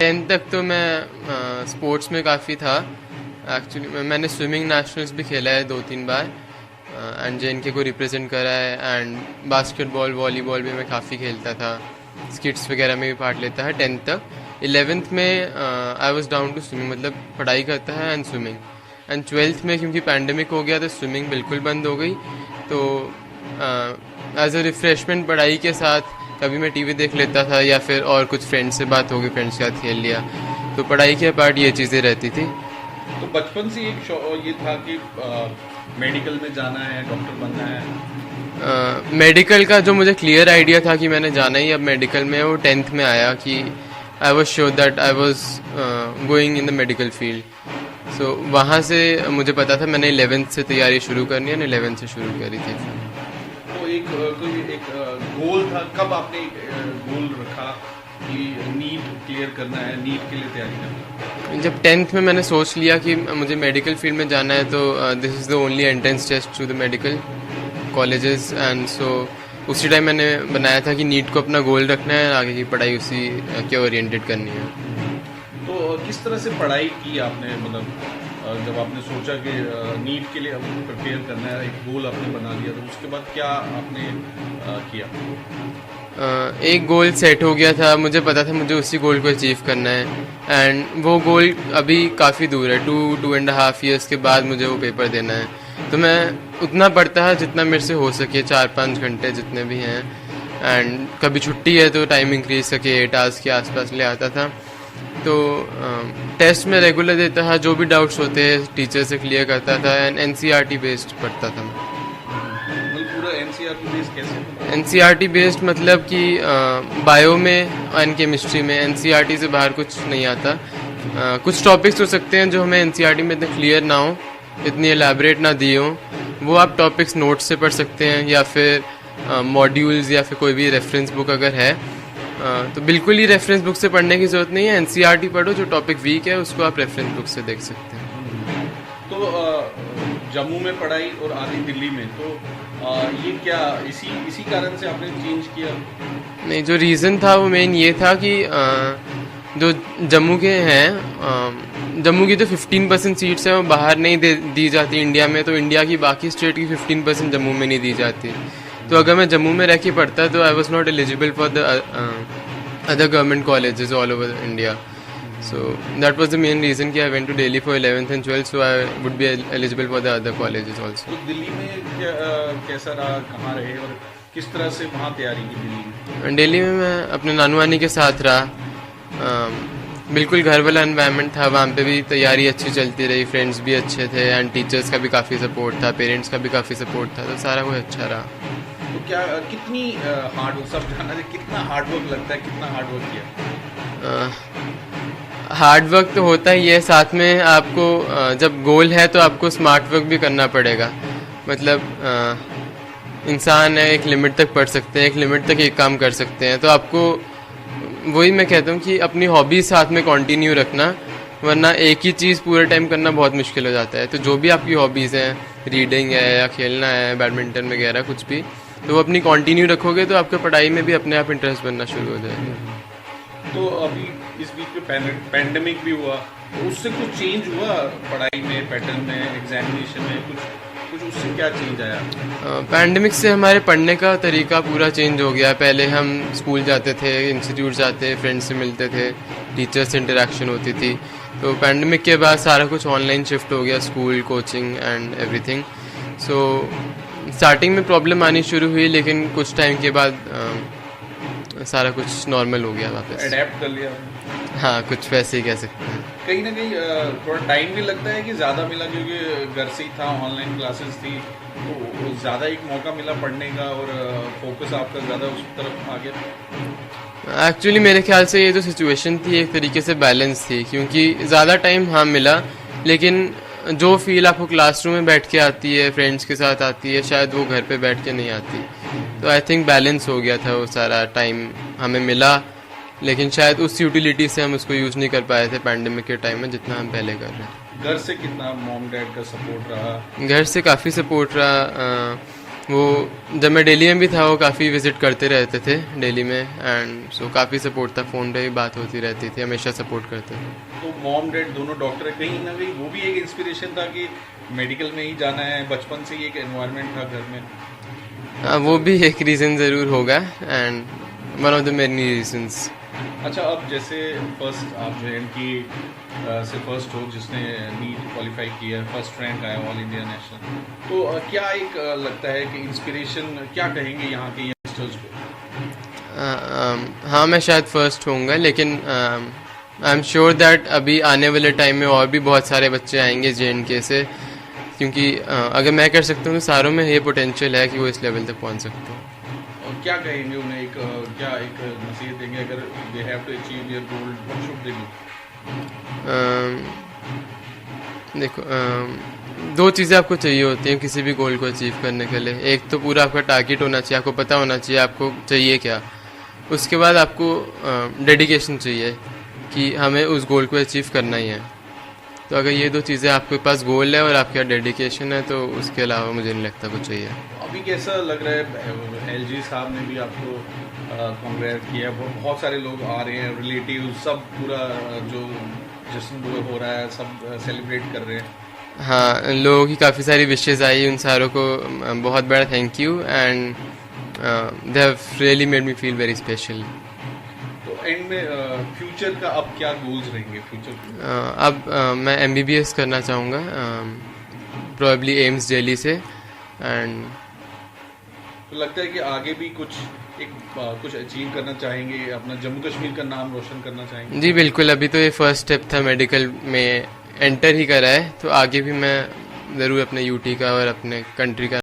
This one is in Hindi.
10th तक तो मैं स्पोर्ट्स में काफ़ी था। एक्चुअली मैंने स्विमिंग नेशनल्स भी खेला है 2-3 बार एंड JNK को रिप्रेजेंट करा है। एंड बास्केटबॉल वॉलीबॉल भी मैं काफ़ी खेलता था, स्किट्स वगैरह में भी पार्ट लेता है 10th तक। 11th में I was down to swimming, मतलब पढ़ाई करता है एंड स्विमिंग। एंड 12th में क्योंकि पैंडमिक हो गया तो स्विमिंग बिल्कुल बंद हो गई। तो एज अ रिफ्रेशमेंट पढ़ाई के साथ कभी मैं टीवी देख लेता था या फिर और कुछ फ्रेंड्स से बात हो गई, फ्रेंड्स के साथ खेल लिया। तो पढ़ाई के पार्ट ये चीज़ें रहती थी। तो बचपन से एक ये था कि मेडिकल में जाना है, डॉक्टर बनना है। मेडिकल का जो मुझे क्लियर आइडिया था कि मैंने जाना ही अब मेडिकल में, वो 10th में आया कि I was sure that I was going in the medical field. So वहाँ से मुझे पता था मैंने 11th से तैयारी शुरू करनी है, 11th से शुरू करी थी। तो कोई एक गोल था, कब आपने गोल रखा कि नीट क्लियर करना है, नीट के लिए तैयारी करना है? जब 10th में मैंने सोच लिया कि मुझे मेडिकल फील्ड में जाना है तो this is the only entrance test to the medical colleges. And so उसी टाइम मैंने बनाया था कि नीट को अपना गोल रखना है, आगे की पढ़ाई उसी के ओरिएंटेड करनी है। तो किस तरह से पढ़ाई की आपने, मतलब जब आपने सोचा कि नीट के लिए आपको प्रिपेयर करना है, एक गोल आपने बना लिया, तो उसके बाद क्या आपने किया? एक गोल सेट हो गया था, मुझे पता था मुझे उसी गोल को अचीव करना है। एंड वो गोल अभी काफ़ी दूर है, 2.5 ईयर्स के बाद मुझे वो पेपर देना है। तो मैं उतना पढ़ता है जितना मेरे से हो सके, 4-5 घंटे जितने भी हैं। एंड कभी छुट्टी है तो टाइम इंक्रीज करके 8 आवर्स के आसपास ले आता था। तो टेस्ट में रेगुलर देता था, जो भी डाउट्स होते हैं टीचर से क्लियर करता था। एंड NCERT बेस्ड पढ़ता था मैं। पूरा NCERT बेस्ड कैसे? NCERT बेस्ड मतलब कि बायो में एंड केमिस्ट्री में NCERT से बाहर कुछ नहीं आता। कुछ टॉपिक्स हो सकते हैं जो हमें NCERT में इतने क्लियर ना हो, इतनी एलैबोरेट ना दिए हों, वो आप टॉपिक्स नोट से पढ़ सकते हैं या फिर मॉड्यूल्स या फिर कोई भी रेफरेंस बुक अगर है। तो बिल्कुल ही रेफरेंस बुक से पढ़ने की ज़रूरत नहीं है, NCERT पढ़ो, जो टॉपिक वीक है उसको आप रेफरेंस बुक से देख सकते हैं। तो जम्मू में पढ़ाई और आधी दिल्ली में, तो ये क्या इसी कारण से आपने चेंज किया? नहीं, जो रीज़न था वो मेन ये था कि जो जम्मू के हैं, जम्मू की जो 15% सीट्स हैं वो बाहर नहीं दी जाती इंडिया में। तो इंडिया की बाकी स्टेट की 15% जम्मू में नहीं दी जाती। तो अगर मैं जम्मू में रह के पढ़ता तो I was not eligible for the other government colleges all over India. So that was the main reason कि I went to Delhi for 11th and 12th, so I would be eligible for the other colleges also. तो दिल्ली में कैसा रहा, कहाँ रहे और किस तरह से वहाँ तैयारी की दिल्ली में? दिल्ली में मैं अपने नानू नानी के साथ रहा। बिल्कुल घर वाला एनवायरनमेंट था, वहाँ पे भी तैयारी अच्छी चलती रही, फ्रेंड्स भी अच्छे थे एंड टीचर्स का भी काफ़ी सपोर्ट था, पेरेंट्स का भी काफ़ी सपोर्ट था, तो सारा कुछ अच्छा रहा। तो क्या कितनी हार्ड, सब जानना है कितना हार्ड वर्क लगता है, कितना हार्ड वर्क किया? हार्ड वर्क तो होता ही है, साथ में आपको जब गोल है तो आपको स्मार्ट वर्क भी करना पड़ेगा। मतलब इंसान है, एक लिमिट तक पढ़ सकते हैं, एक लिमिट तक एक काम कर सकते हैं। तो आपको वही मैं कहता हूँ कि अपनी हॉबीज साथ में कंटिन्यू रखना, वरना एक ही चीज़ पूरे टाइम करना बहुत मुश्किल हो जाता है। तो जो भी आपकी हॉबीज़ हैं, रीडिंग है या खेलना है, बैडमिंटन वगैरह कुछ भी, तो वो अपनी कंटिन्यू रखोगे तो आपके पढ़ाई में भी अपने आप इंटरेस्ट बनना शुरू हो जाएगा। तो अभी इस बीच में पैंडेमिक भी हुआ, तो उससे कुछ चेंज हुआ पढ़ाई में, पैटर्न में, एग्जामिनेशन में, कुछ उससे क्या चेंज आया? पैंडेमिक से हमारे पढ़ने का तरीका पूरा चेंज हो गया। पहले हम स्कूल जाते थे, इंस्टीट्यूट जाते, फ्रेंड्स से मिलते थे, टीचर से इंटरेक्शन होती थी। तो पैंडेमिक के बाद सारा कुछ ऑनलाइन शिफ्ट हो गया, school, coaching and everything. So starting में प्रॉब्लम आनी शुरू हुई, लेकिन कुछ टाइम के बाद सारा कुछ नॉर्मल हो गया वापस। अडेप्ट कर लिया? हाँ, कुछ वैसे ही कह सकते हैं। कहीं ना कहीं थोड़ा टाइम भी लगता है कि ज़्यादा मिला, क्योंकि घर से ही था, ऑनलाइन क्लासेस थी, तो ज़्यादा एक मौका मिला पढ़ने का और फोकस आपका ज़्यादा उस तरफ आ गया। एक्चुअली मेरे ख्याल से ये जो सिचुएशन थी एक तरीके से बैलेंस थी, क्योंकि ज़्यादा टाइम हाँ मिला, लेकिन जो फील आपको क्लासरूम में बैठ के आती है, फ्रेंड्स के साथ आती है, शायद वो घर पे बैठ के नहीं आती। तो आई थिंक बैलेंस हो गया था, वो सारा टाइम हमें मिला, लेकिन शायद उस यूटिलिटी से हम उसको यूज़ नहीं कर पाए थे पैंडेमिक के टाइम में जितना हम पहले कर रहे थे। घर से कितना मॉम डैड का सपोर्ट रहा? घर से काफ़ी सपोर्ट रहा। वो जब मैं दिल्ली में भी था वो काफ़ी विज़िट करते रहते थे दिल्ली में, एंड सो काफ़ी सपोर्ट था, फ़ोन पे भी बात होती रहती थी, हमेशा सपोर्ट करते थे। तो मॉम डैड दोनों डॉक्टर है, कहीं ना कहीं वो भी एक इंस्पिरेशन था कि मेडिकल में ही जाना है, बचपन से ही एक एनवायरनमेंट था घर में। हाँ, वो भी एक रीज़न ज़रूर होगा, and one of the many reasons. अच्छा, अब जैसे फर्स्ट आप जो एन की से फर्स्ट हो जिसने नीट क्वालिफाई किया है, फर्स्ट रैंक आया ऑल इंडिया नेशनल, तो क्या एक लगता है कि इंस्पिरेशन क्या कहेंगे यहाँ के यंगस्टर्स को? हाँ, मैं शायद फर्स्ट होऊंगा, लेकिन आई एम श्योर दैट अभी आने वाले टाइम में और भी बहुत सारे बच्चे आएंगे JNK से, क्योंकि अगर मैं कर सकता हूँ तो सारों में ये पोटेंशियल है कि वो इस लेवल तक पहुँच सकते हैं। और क्या कहेंगे उन्हें, एक क्या एक नसीहत देंगे, अगर they have to achieve their goal, what should they do? देखो, दो चीज़ें आपको चाहिए होती हैं किसी भी गोल को अचीव करने के लिए। एक तो पूरा आपका टारगेट होना चाहिए, आपको पता होना चाहिए आपको चाहिए क्या। उसके बाद आपको डेडिकेशन चाहिए कि हमें उस गोल को अचीव करना ही है। तो अगर ये दो चीज़ें आपके पास गोल है और आपका डेडिकेशन है, तो उसके अलावा मुझे नहीं लगता कुछ चाहिए। अभी कैसा लग रहा है, LG साहब ने भी आपको कांग्रेट किया, बहुत सारे लोग आ रहे हैं, रिलेटिव सब, पूरा जो जश्न हो रहा है सब सेलिब्रेट कर रहे हैं। हाँ, लोगों की काफ़ी सारी विशेज़ आई, उन सारों को बहुत बड़ा thank you, and they have really made me feel very special. तो एंड में फ्यूचर का अब क्या गोल्स रहेंगे फ्यूचर? अब मैं MBBS करना चाहूँगा, प्रोबेबली एम्स दिल्ली से, एंड तो लगता है कि आगे भी कुछ कुछ अचीव करना चाहेंगे, अपना जम्मू कश्मीर का नाम रोशन करना चाहेंगे? जी बिल्कुल, अभी तो ये फर्स्ट स्टेप था, मेडिकल में एंटर ही करा है, तो आगे भी मैं ज़रूर अपने UT का और अपने कंट्री का